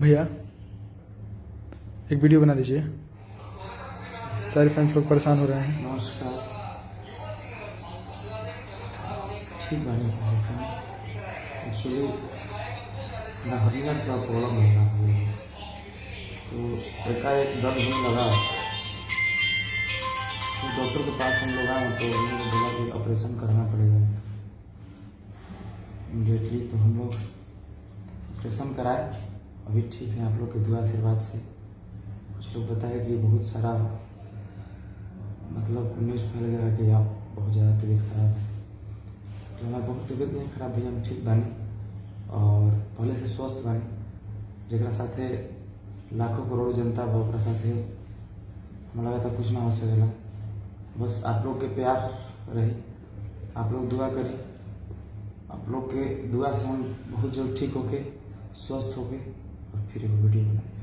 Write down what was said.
भैया एक वीडियो बना दीजिए, सारे फैंस लोग परेशान हो रहे हैं। नमस्कार। ठीक बानी एक्चुअली मैं हर्निया का प्रॉब्लम है ना भाई, तो एकाएक दर्द होने लगा। तो डॉक्टर के पास हम लोग आए तो उन्होंने बोला कि ऑपरेशन करना पड़ेगा इमीडिएटली। तो हम लोग ऑपरेशन कराए, अभी ठीक है आप लोग के दुआ आशीर्वाद से। कुछ लोग बताए कि बहुत सारा मतलब न्यूज़ फैल गया कि आप बहुत ज़्यादा तबीयत खराब है। तो हमारी बहुत तबीयत नहीं खराब भैया, हम ठीक बानी और पहले से स्वस्थ बानी। जरा साथे लाखों करोड़ जनता बा ओकरा साथे हमें लगा था कुछ ना हो सकेला। बस आप लोग के प्यार रही, आप लोग दुआ करी, आप लोग के दुआ से हम बहुत जल्द ठीक होके स्वस्थ होके और फिर वो वीडियो बनाए।